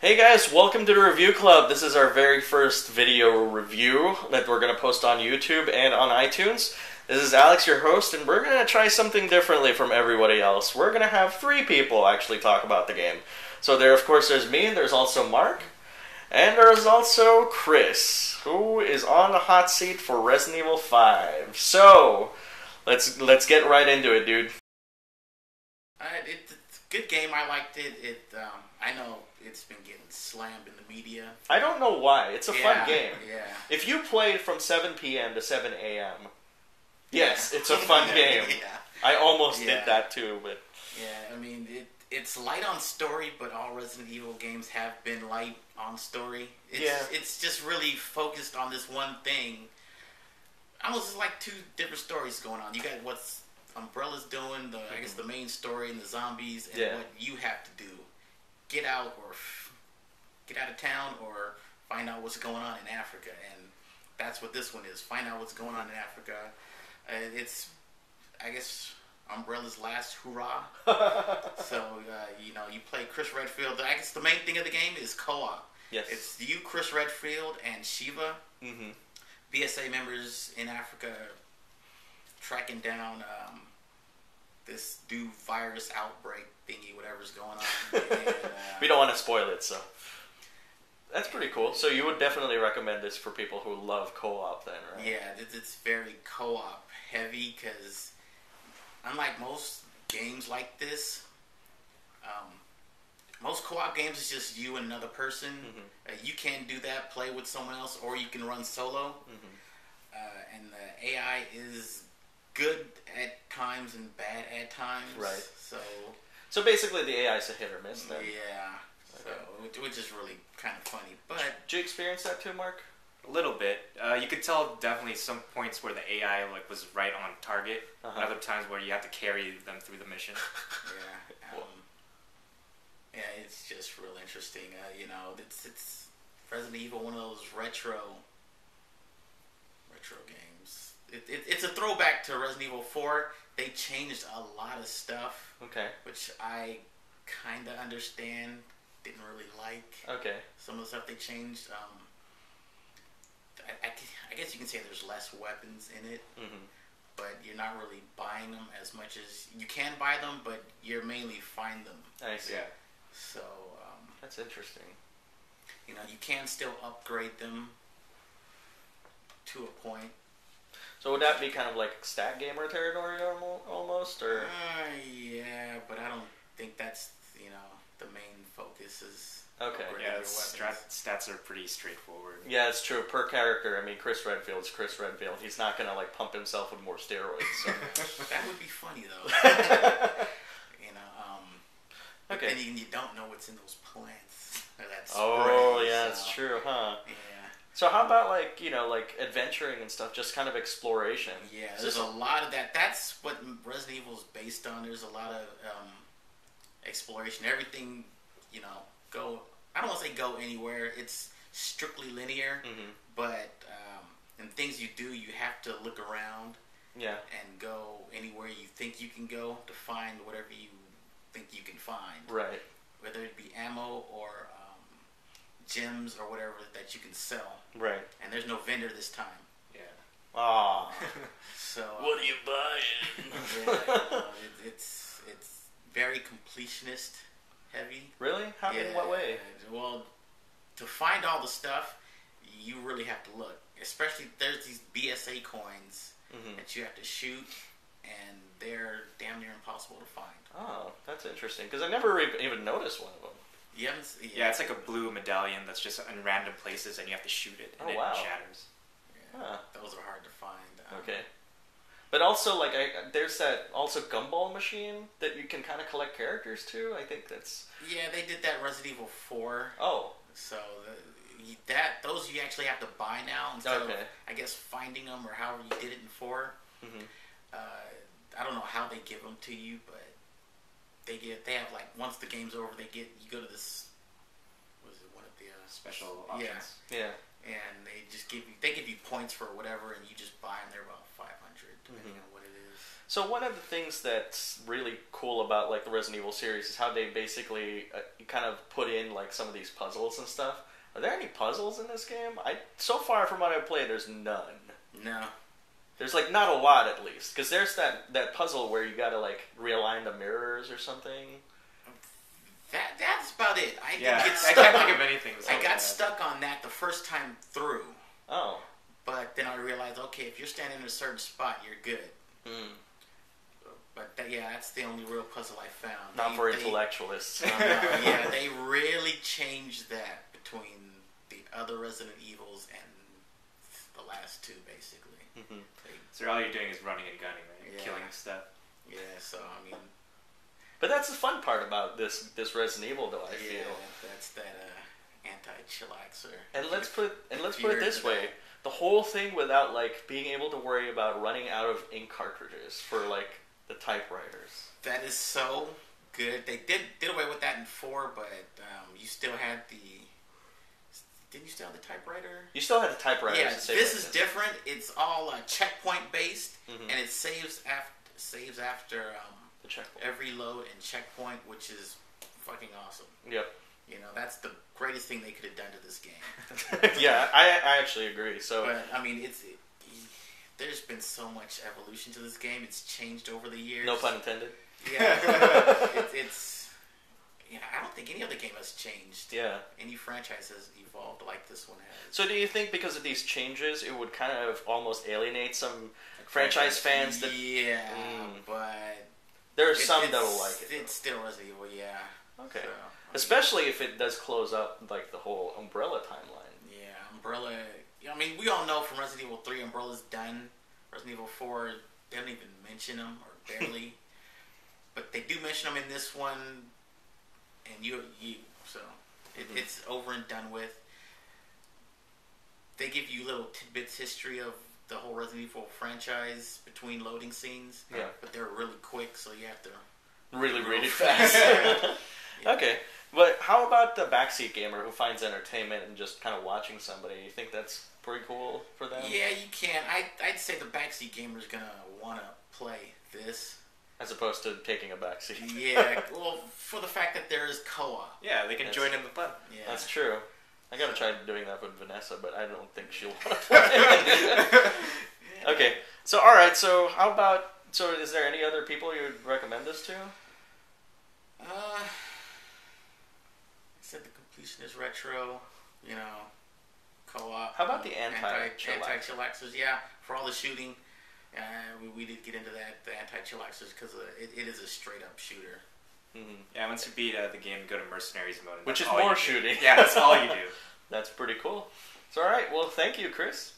Hey guys, welcome to the Review Club. This is our very first video review that we're going to post on YouTube and on iTunes. This is Alex, your host, and we're going to try something differently from everybody else. We're going to have three people actually talk about the game. So of course, there's me, there's also Mark, and there's also Chris, who is on the hot seat for Resident Evil 5. So, let's get right into it, dude. It's a good game. I liked it. I know it's been getting slammed in the media. I don't know why. It's a fun game. Yeah. If you played from 7 p.m. to 7 a.m., yes, it's a fun game. Yeah. I almost did that too, but... Yeah, I mean, it's light on story, but all Resident Evil games have been light on story. It's just really focused on this one thing. Almost like two different stories going on. You got what's Umbrella's doing, I guess the main story and the zombies, and what you have to do. Get out of town or find out what's going on in Africa, and that's what this one is. Find out what's going on in Africa. It's, I guess, Umbrella's last hurrah. So, you play Chris Redfield. I guess the main thing of the game is co-op. Yes. It's you, Chris Redfield, and Shiva, BSA members in Africa, tracking down this new virus outbreak thingy, whatever's going on. And, we don't want to spoil it, so... That's pretty cool. So you would definitely recommend this for people who love co-op then, right? Yeah, it's very co-op heavy because unlike most games like this, most co-op games is just you and another person. You can do that, play with someone else, or you can run solo. And the AI is good at times and bad at times. Right. So basically the AI is a hit or miss then. Yeah. Okay. So, which is really kind of funny. But did you experience that too, Mark? A little bit. You could tell definitely some points where the AI was right on target. And other times where you have to carry them through the mission. Yeah, it's just real interesting. It's Resident Evil, one of those retro games. It's a throwback to Resident Evil 4. They changed a lot of stuff. Okay. Which I kind of understand. Didn't really like. Okay. Some of the stuff they changed. I guess you can say there's less weapons in it. But you're not really buying them as much as... You can buy them, but you're mainly find them. I see. Yeah. So... that's interesting. You can still upgrade them to a point. So would that be kind of like stat gamer territory almost, or? Yeah, but I don't think that's, the main focus is... Okay. Yeah, stats are pretty straightforward. Yeah, it's true. Per character, I mean, Chris Redfield's Chris Redfield. He's not going to, pump himself with more steroids. So. That would be funny, though. Okay. And you don't know what's in those plants. That's true, huh? Yeah. So how about, adventuring and stuff, just kind of exploration? Yeah, there's a lot of that. That's what Resident Evil is based on. There's a lot of exploration. Everything, go... I don't want to say go anywhere. It's strictly linear, but in things you do, you have to look around and go anywhere you think you can go to find whatever you think you can find. Right. Whether it be ammo or gems or whatever that you can sell. Right. And there's no vendor this time. Yeah. Ah. So. What are you buying? It's very completionist heavy. Really? In what way? Well, to find all the stuff, you really have to look. Especially there's these BSA coins that you have to shoot, and they're damn near impossible to find. Oh, that's interesting, because I never even noticed one of them. Yeah, it's like a blue medallion that's just in random places, and you have to shoot it, and it shatters. Yeah, those are hard to find. Okay. But also, there's that also gumball machine that you can kind of collect characters too. I think that's... Yeah, they did that Resident Evil 4. Oh. So, those you actually have to buy now instead of, I guess, finding them or however you did it in 4. I don't know how they give them to you, but they have, once the game's over, you go to this... What is it? One of the... special options. Yeah. And they just give you points for whatever, and you just buy them. They're about 500, depending on what it is. So one of the things that's really cool about like the Resident Evil series is how they basically kind of put in like some of these puzzles and stuff. Are there any puzzles in this game? So far from what I've played, there's none. No. There's like not a lot at least, because there's that puzzle where you gotta like realign the mirrors or something. That's about it. I can't think of anything. I got stuck on that the first time through. Oh. But then I realized, okay, if you're standing in a certain spot, you're good. Hmm. But that's the only real puzzle I found. Not for intellectualists. Yeah, they really changed that between the other Resident Evils and the last two, basically. Mm-hmm. So all you're doing is running and gunning, right? You're killing stuff. Yeah, so I mean... But that's the fun part about this Resident Evil, though, I feel. That's that anti-chillaxer. And let's put it this way. The whole thing without, like, being able to worry about running out of ink cartridges for, like, the typewriters. That is so good. They did away with that in 4, but you still had the... Didn't you still have the typewriter? You still had the typewriter. Yeah, this is different. It's all checkpoint based, and it saves after the checkpoint. Every load and checkpoint, which is fucking awesome. Yep. You know, that's the greatest thing they could have done to this game. Yeah, I actually agree. So, but I mean, there's been so much evolution to this game. It's changed over the years. No pun intended. Yeah, it's. Yeah, I don't think any other game has changed. Yeah. Any franchise has evolved like this one has. So do you think because of these changes, it would kind of almost alienate some franchise fans? That, but... There are some that will like it. It's still Resident Evil, yeah. Okay. So, especially if it does close up, like, the whole Umbrella timeline. Yeah, Umbrella... I mean, we all know from Resident Evil 3, Umbrella's done. Resident Evil 4, they don't even mention them, or barely. But they do mention them in this one... And so it's over and done with. They give you little tidbits history of the whole Resident Evil franchise between loading scenes. Yeah. But they're really quick, so you have to really read it fast. Yeah. Okay, but how about the backseat gamer who finds entertainment in just kind of watching somebody? You think that's pretty cool for them? Yeah, you can. I'd say the backseat gamer's gonna want to play this. As opposed to taking a backseat. Yeah, well, for the fact that there is co-op. Yeah, they can join in the fun. Yeah. That's true. I gotta try doing that with Vanessa, but I don't think she'll want to play. Okay, so alright, so how about... So is there any other people you would recommend this to? I said the completionist retro, you know, co-op. How about the anti-chillaxers? Anti-chillaxers, yeah, for all the shooting. We did get into that, the anti-chillaxers, because it is a straight-up shooter. Mm-hmm. Yeah, once you beat the game, go to Mercenaries mode. Which is more shooting. Yeah, that's all you do. That's pretty cool. So, alright, well, thank you, Chris.